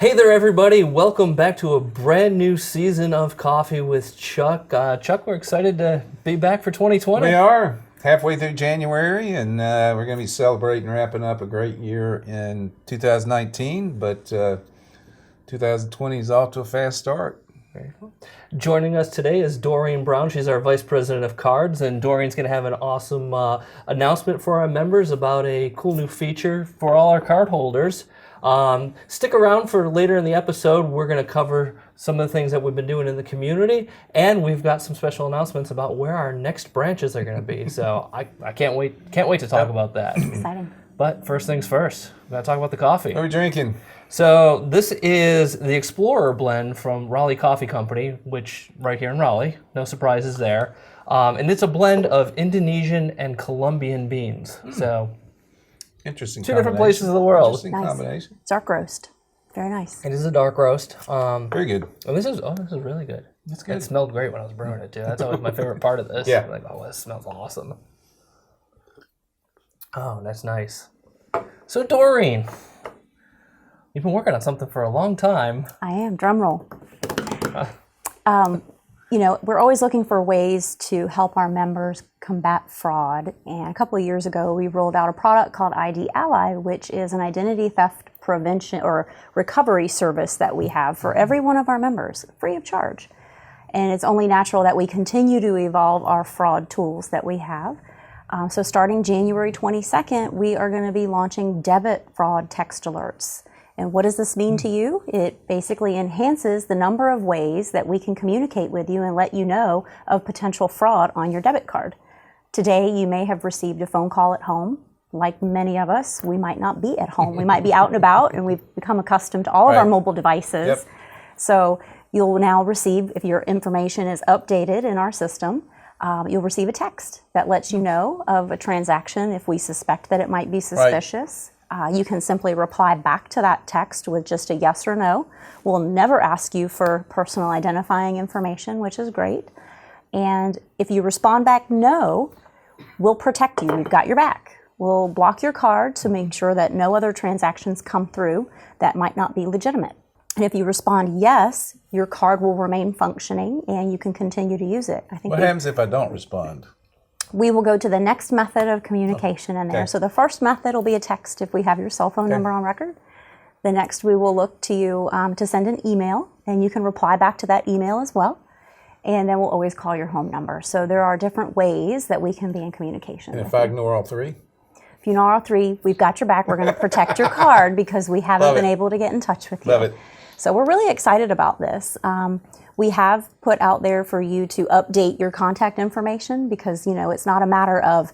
Hey there, everybody. Welcome back to a brand new season of Coffee with Chuck. Chuck, we're excited to be back for 2020. We are halfway through January, and we're going to be celebrating wrapping up a great year in 2019, but 2020 is off to a fast start. Very cool. Joining us today is Doreen Brown. She's our Vice President of Cards, and Doreen's going to have an awesome announcement for our members about a cool new feature for all our card holders. Stick around for later in the episode. We're going to cover some of the things that we've been doing in the community, and we've got some special announcements about where our next branches are going to be. So I can't wait to talk about that. Exciting. But first things first, we got to talk about the coffee. What are we drinking? So this is the Explorer blend from Raleigh Coffee Company, which right here in Raleigh, no surprises there. And it's a blend of Indonesian and Colombian beans. So Interesting. two different places of the world. Interesting combination. Dark roast. Very nice. It is a dark roast. Very good. And this is really good. That's good. It smelled great when I was brewing it too. That's always my favorite part of this. Yeah. Like, oh, this smells awesome. Oh, that's nice. So Doreen, you've been working on something for a long time. I am. Drum roll. We're always looking for ways to help our members combat fraud. And a couple of years ago, we rolled out a product called ID Ally, which is an identity theft prevention or recovery service that we have for every one of our members, free of charge. And it's only natural that we continue to evolve our fraud tools that we have. So starting January 22nd, we are going to be launching Debit fraud text alerts. And what does this mean to you? It basically enhances the number of ways that we can communicate with you and let you know of potential fraud on your debit card. Today, you may have received a phone call at home. Like many of us, we might not be at home. We might be out and about, and we've become accustomed to all of our mobile devices. Yep. So you'll now receive, if your information is updated in our system, you'll receive a text that lets you know of a transaction if we suspect that it might be suspicious. You can simply reply back to that text with just a yes or no. We'll never ask you for personal identifying information, which is great. And if you respond back no, we'll protect you. We've got your back. We'll block your card to make sure that no other transactions come through that might not be legitimate. And if you respond yes, your card will remain functioning and you can continue to use it. What happens if I don't respond? We will go to the next method of communication in there. Okay. So the first method will be a text if we have your cell phone number on record. The next, we will look to you to send an email, and you can reply back to that email as well. And then we'll always call your home number. So there are different ways that we can be in communication. And with if I you. ignore all three? If you know all three, we've got your back. We're going to protect your card because we haven't been able to get in touch with you. Love it. So we're really excited about this. We have put out there for you to update your contact information because, it's not a matter of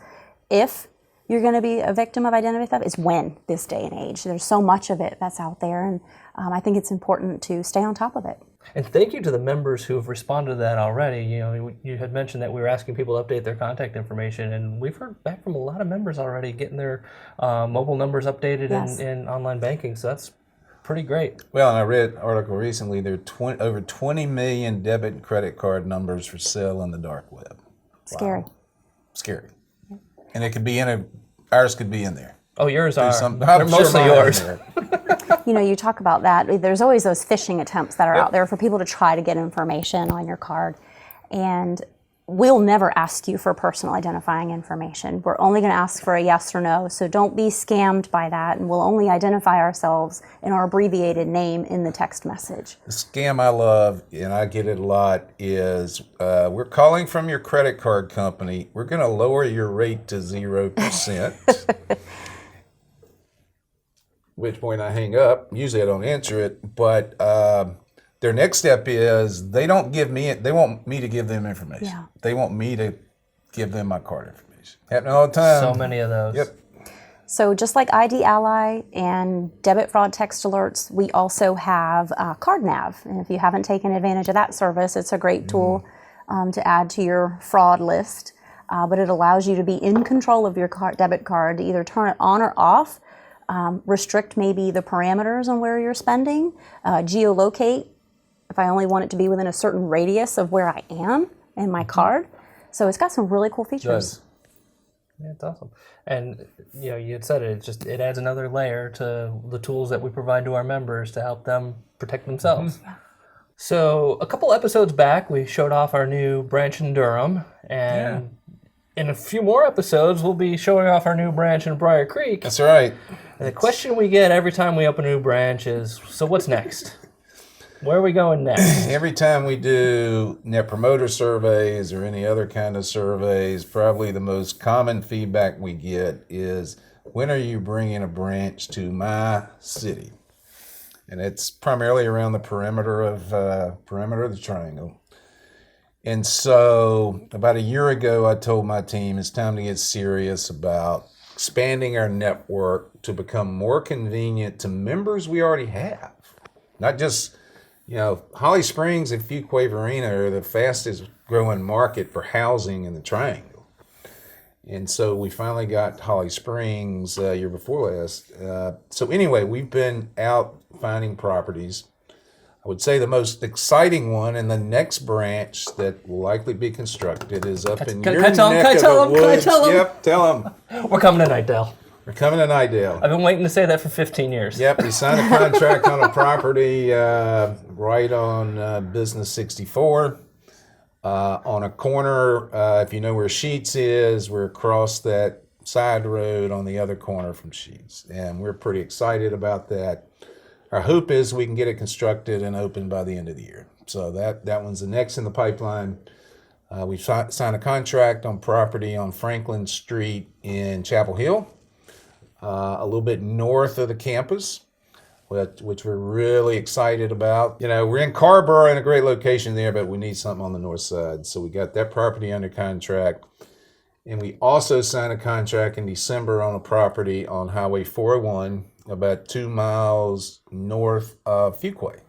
if you're going to be a victim of identity theft, it's when, this day and age. There's so much of it that's out there, and I think it's important to stay on top of it. And thank you to the members who have responded to that already. You had mentioned that we were asking people to update their contact information, and we've heard back from a lot of members already getting their mobile numbers updated in online banking. So that's pretty great. Well, and I read an article recently, there are over 20 million debit and credit card numbers for sale on the dark web. Scary. Wow. Scary. And it could be ours could be in there. Oh, yours are. They're mostly yours. You talk about that. There's always those phishing attempts that are out there for people to try to get information on your card. And we'll never ask you for personal identifying information. We're only going to ask for a yes or no. So don't be scammed by that. And we'll only identify ourselves in our abbreviated name in the text message. The scam I love, and I get it a lot, is we're calling from your credit card company. We're going to lower your rate to 0%. Which point I hang up. Usually I don't answer it, but their next step is they want me to give them information. Yeah. They want me to give them my card information. Happening all the time. So many of those. Yep. So just like ID Ally and debit fraud text alerts, we also have Card Nav. And if you haven't taken advantage of that service, it's a great tool to add to your fraud list. But it allows you to be in control of your debit card, to either turn it on or off, restrict maybe the parameters on where you're spending, geolocate if I only want it to be within a certain radius of where I am in my card. So it's got some really cool features. Yeah, it's awesome. And you had said it adds another layer to the tools that we provide to our members to help them protect themselves. Mm-hmm. So a couple episodes back, we showed off our new branch in Durham, and in a few more episodes, we'll be showing off our new branch in Briar Creek. That's right. And the question we get every time we open a new branch is, so what's next? Where are we going next? Every time we do net promoter surveys or any other kind of surveys, probably the most common feedback we get is, when are you bringing a branch to my city? And it's primarily around the perimeter of the triangle. And so about a year ago, I told my team it's time to get serious about expanding our network to become more convenient to members we already have. Not just, Holly Springs and Fuquay-Varina are the fastest growing market for housing in the triangle. And so we finally got Holly Springs year before last. So anyway, we've been out finding properties. I would say the most exciting one and the next branch that will likely be constructed is up in your neck of the woods. Yep, tell them. We're coming to Nightdale. We're coming to Nightdale. I've been waiting to say that for 15 years. Yep, we signed a contract on a property right on Business 64 on a corner. If you know where Sheets is, we're across that side road on the other corner from Sheets. And we're pretty excited about that. Our hope is we can get it constructed and open by the end of the year. So that one's the next in the pipeline. We signed a contract on property on Franklin Street in Chapel Hill, a little bit north of the campus, which we're really excited about. We're in Carborough in a great location there, but we need something on the north side. So we got that property under contract. And we also signed a contract in December on a property on Highway 401, about 2 miles north of Fuquay.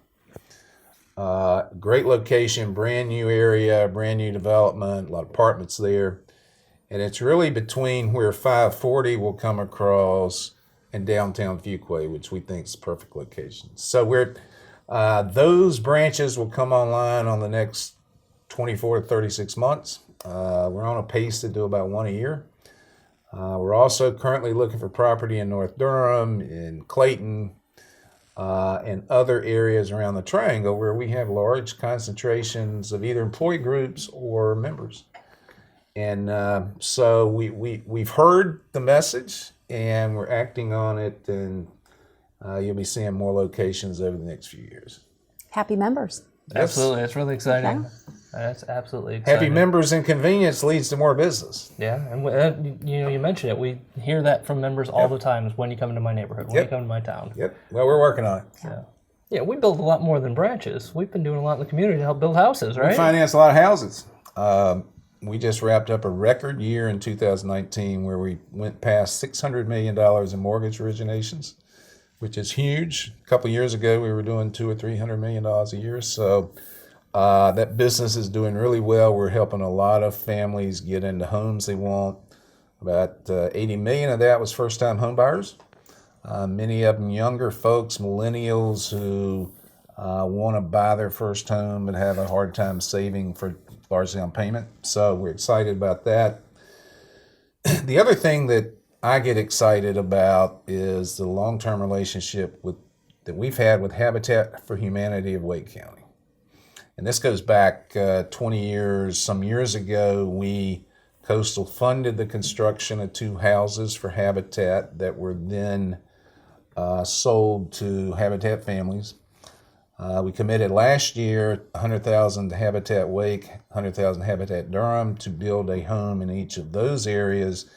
Great location, brand new area, brand new development, a lot of apartments there. And it's really between where 540 will come across and downtown Fuquay, which we think is a perfect location. So those branches will come online on the next 24 to 36 months. We're on a pace to do about one a year. We're also currently looking for property in North Durham, in Clayton, and other areas around the triangle where we have large concentrations of either employee groups or members. And so we've heard the message and we're acting on it, and you'll be seeing more locations over the next few years. Happy members. Absolutely. It's really exciting. Yeah. That's absolutely exciting. Happy members and convenience leads to more business. Yeah, and you mentioned it. We hear that from members all the time. Is when you come into my neighborhood, when you come to my town. Yep. Well, we're working on it. Yeah, we build a lot more than branches. We've been doing a lot in the community to help build houses, right? We finance a lot of houses. We just wrapped up a record year in 2019 where we went past $600 million in mortgage originations, which is huge. A couple of years ago, we were doing $200 or $300 million a year. So that business is doing really well. We're helping a lot of families get into homes they want. About 80 million of that was first-time home buyers. Many of them younger folks, millennials who want to buy their first home but have a hard time saving for largely on payment. So we're excited about that. The other thing that I get excited about is the long-term relationship that we've had with Habitat for Humanity of Wake County. And this goes back 20 years. Some years ago, Coastal funded the construction of 2 houses for Habitat that were then sold to Habitat families. We committed last year $100,000 to Habitat Wake, $100,000 to Habitat Durham to build a home in each of those areas.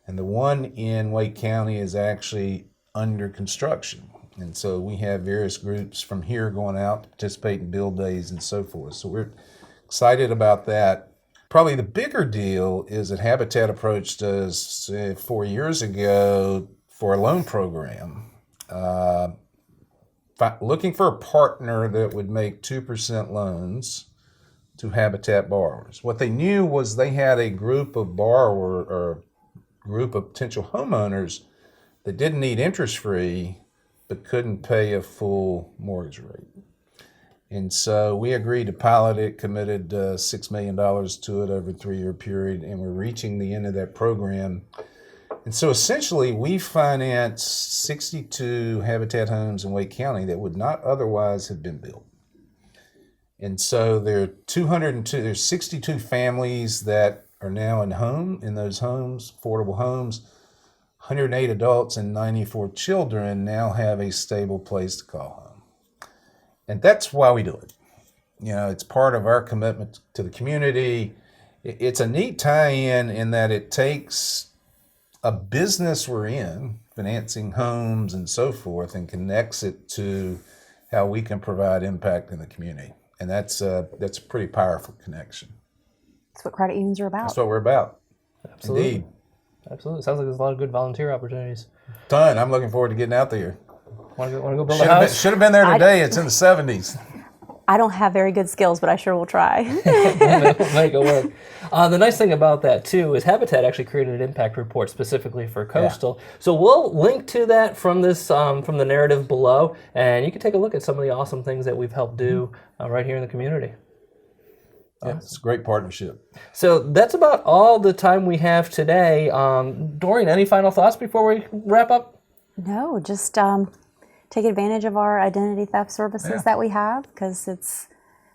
And the one in Wake County is actually under construction. And so we have various groups from here going out to participate in build days and so forth. So we're excited about that. Probably the bigger deal is that Habitat approached us 4 years ago for a loan program, looking for a partner that would make 2% loans to Habitat borrowers. What they knew was they had a group of borrowers or group of potential homeowners that didn't need interest-free but couldn't pay a full mortgage rate. And so we agreed to pilot it, committed $6 million to it over a 3-year period, and we're reaching the end of that program. And so essentially, we finance 62 Habitat homes in Wake County that would not otherwise have been built. And so there's 62 families that are now in those homes, affordable homes. 108 adults and 94 children now have a stable place to call home. And that's why we do it. You know, it's part of our commitment to the community. It's a neat tie-in in that it takes a business we're in, financing homes and so forth, and connects it to how we can provide impact in the community. And that's a pretty powerful connection. That's what credit unions are about. That's what we're about. Absolutely. Indeed. Absolutely. Sounds like there's a lot of good volunteer opportunities. Ton. I'm looking forward to getting out there. Want to go build a house? Should have been there today. It's in the 70s. I don't have very good skills, but I sure will try. Make it work. The nice thing about that too is Habitat actually created an impact report specifically for Coastal. Yeah. So we'll link to that from this from the narrative below, and you can take a look at some of the awesome things that we've helped do right here in the community. Yeah, it's a great partnership. So that's about all the time we have today. Doreen, any final thoughts before we wrap up? No, just take advantage of our identity theft services that we have, because it's,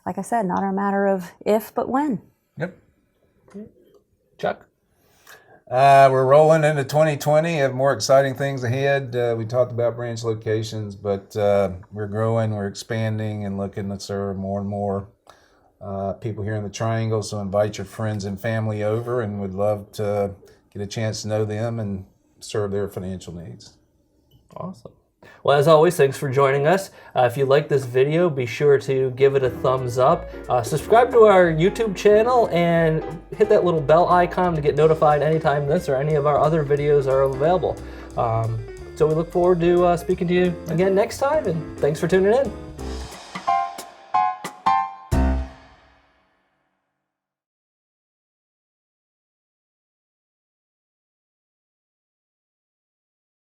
like I said, not a matter of if, but when. Yep. Chuck? We're rolling into 2020, have more exciting things ahead. We talked about branch locations, but we're growing, we're expanding, and looking to serve more and more people here in the Triangle. So invite your friends and family over, and would love to get a chance to know them and serve their financial needs. Awesome. Well, as always, thanks for joining us. If you like this video, be sure to give it a thumbs up. Subscribe to our YouTube channel and hit that little bell icon to get notified anytime this or any of our other videos are available. So we look forward to speaking to you again next time, and thanks for tuning in.